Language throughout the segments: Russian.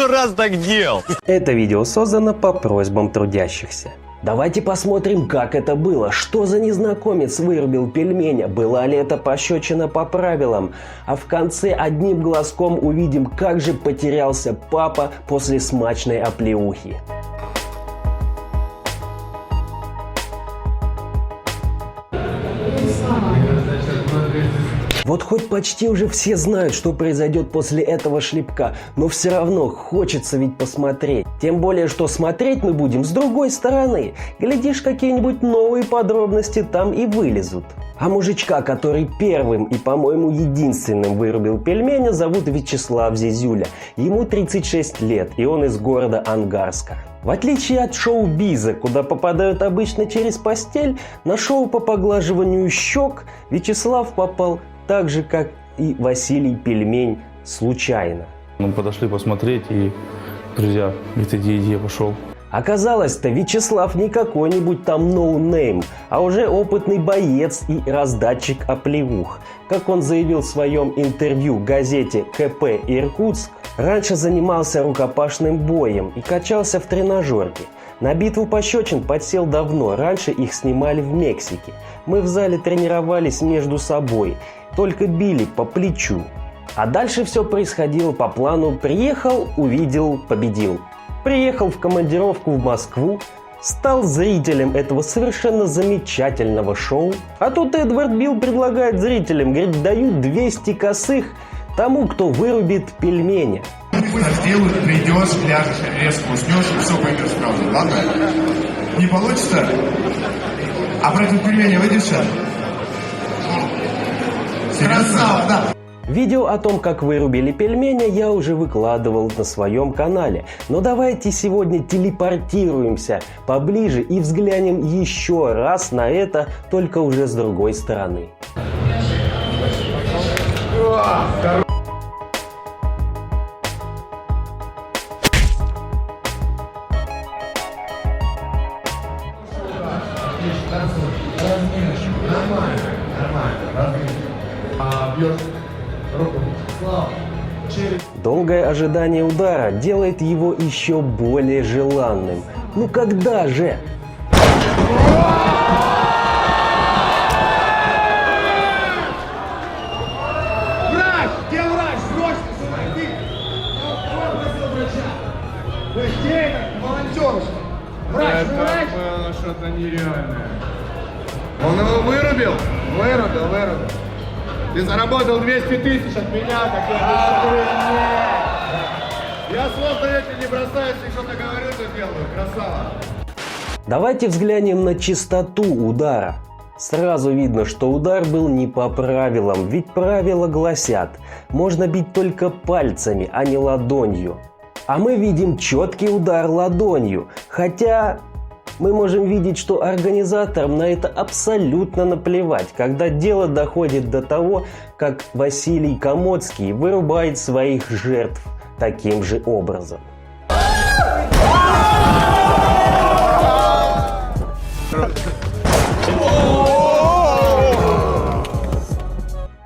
100 раз так делал. Это видео создано по просьбам трудящихся. Давайте посмотрим, как это было. Что за незнакомец вырубил пельменя? Была ли это пощечина по правилам? А в конце одним глазком увидим, как же потерялся папа после смачной оплеухи. Вот хоть почти уже все знают, что произойдет после этого шлепка, но все равно хочется ведь посмотреть. Тем более, что смотреть мы будем с другой стороны. Глядишь, какие-нибудь новые подробности там и вылезут. А мужичка, который первым и, по-моему, единственным вырубил пельменя, зовут Вячеслав Зизюля. Ему 36 лет, и он из города Ангарска. В отличие от шоу-биза, куда попадают обычно через постель, на шоу по поглаживанию щек Вячеслав попал так же, как и Василий Пельмень, случайно. Мы подошли посмотреть, и, друзья, иди, я пошел. Оказалось-то, Вячеслав не какой-нибудь там ноунейм, а уже опытный боец и раздатчик оплеух. Как он заявил в своем интервью газете КП «Иркутск», раньше занимался рукопашным боем и качался в тренажерке. На битву пощечин подсел давно, раньше их снимали в Мексике. Мы в зале тренировались между собой, только били по плечу. А дальше все происходило по плану «приехал, увидел, победил». Приехал в командировку в Москву, стал зрителем этого совершенно замечательного шоу. А тут Эдвард Билл предлагает зрителям, говорит, дают 200 косых тому, кто вырубит пельменя. Сделают, придешь, ляжешь, резко уснешь, и все пойдет сразу, ладно? Не получится? А против пельменя выйдешь? Красава, да. Видео о том, как вырубили пельменя, я уже выкладывал на своем канале. Но давайте сегодня телепортируемся поближе и взглянем еще раз на это, только уже с другой стороны. Долгое ожидание удара делает его еще более желанным. Ну когда же? Врач! Где врач? Срочно сюда! Ты! Вот вызвал врача! Где этот волонтер? Врач, врач! Это было что-то нереальное. Он его вырубил? Вырубил. Ты заработал 200 тысяч от меня, так я слов даете не бросаюсь, и что-то говорю, то делаю. Красава. Давайте взглянем на частоту удара. Сразу видно, что удар был не по правилам, ведь правила гласят, можно бить только пальцами, а не ладонью. А мы видим четкий удар ладонью, хотя мы можем видеть, что организаторам на это абсолютно наплевать, когда дело доходит до того, как Василий Комодский вырубает своих жертв таким же образом.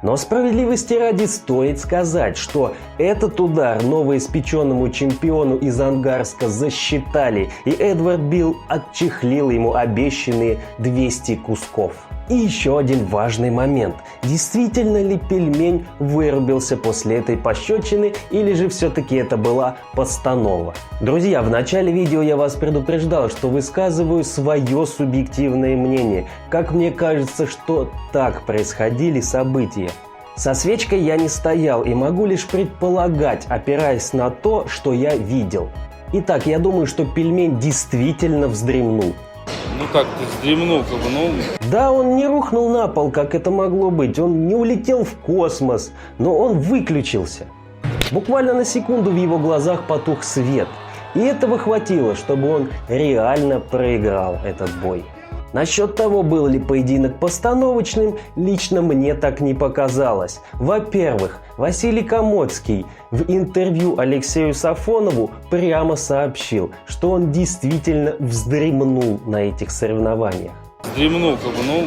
Но справедливости ради стоит сказать, что этот удар новоиспеченному чемпиону из Ангарска засчитали, и Эдвард Билл отчехлил ему обещанные 200 кусков. И еще один важный момент. Действительно ли пельмень вырубился после этой пощечины, или же все-таки это была постанова? Друзья, в начале видео я вас предупреждал, что высказываю свое субъективное мнение. Как мне кажется, что так происходили события. Со свечкой я не стоял и могу лишь предполагать, опираясь на то, что я видел. Итак, я думаю, что пельмень действительно вздремнул. Ну так, ты вздремнул, как бы, ну... Да, он не рухнул на пол, как это могло быть. Он не улетел в космос, но он выключился. Буквально на секунду в его глазах потух свет. И этого хватило, чтобы он реально проиграл этот бой. Насчет того, был ли поединок постановочным, лично мне так не показалось. Во-первых, Василий Комодский в интервью Алексею Сафонову прямо сообщил, что он действительно вздремнул на этих соревнованиях. Вздремнул, как бы, ну,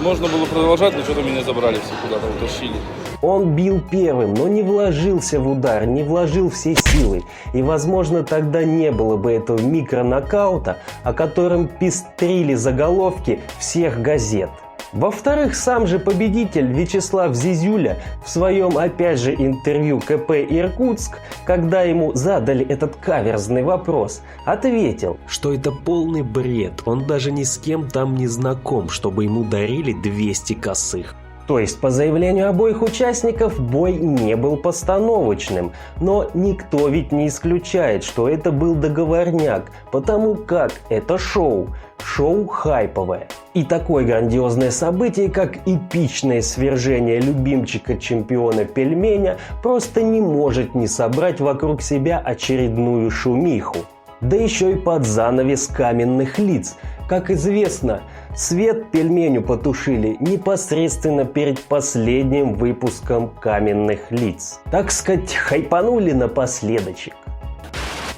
можно было продолжать, но что-то меня забрали все куда-то, утащили. Он бил первым, но не вложился в удар, не вложил все силы. И, возможно, тогда не было бы этого микронокаута, о котором пестрили заголовки всех газет. Во-вторых, сам же победитель Вячеслав Зизюля в своем, опять же, интервью КП «Иркутск», когда ему задали этот каверзный вопрос, ответил, что это полный бред, он даже ни с кем там не знаком, чтобы ему дарили 200 косых. То есть, по заявлению обоих участников, бой не был постановочным. Но никто ведь не исключает, что это был договорняк, потому как это шоу. Шоу хайповое. И такое грандиозное событие, как эпичное свержение любимчика чемпиона пельменя, просто не может не собрать вокруг себя очередную шумиху. Да еще и под занавес каменных лиц. Как известно, свет пельменю потушили непосредственно перед последним выпуском каменных лиц. Так сказать, хайпанули напоследочек.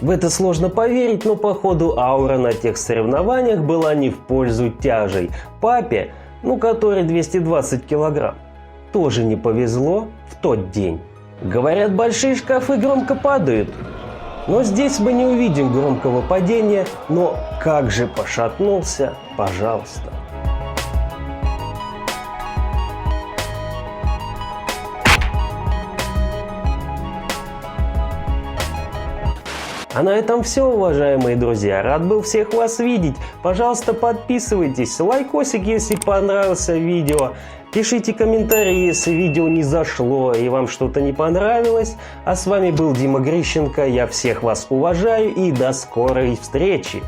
В это сложно поверить, но походу аура на тех соревнованиях была не в пользу тяжей. Папе, который 220 килограмм, тоже не повезло в тот день. Говорят, большие шкафы громко падают. Но здесь мы не увидим громкого падения, но как же пошатнулся, пожалуйста. А на этом все, уважаемые друзья. Рад был всех вас видеть. Пожалуйста, подписывайтесь, лайкосик, если понравилось видео. Пишите комментарии, если видео не зашло и вам что-то не понравилось. А с вами был Дима Грищенко. Я всех вас уважаю и до скорой встречи.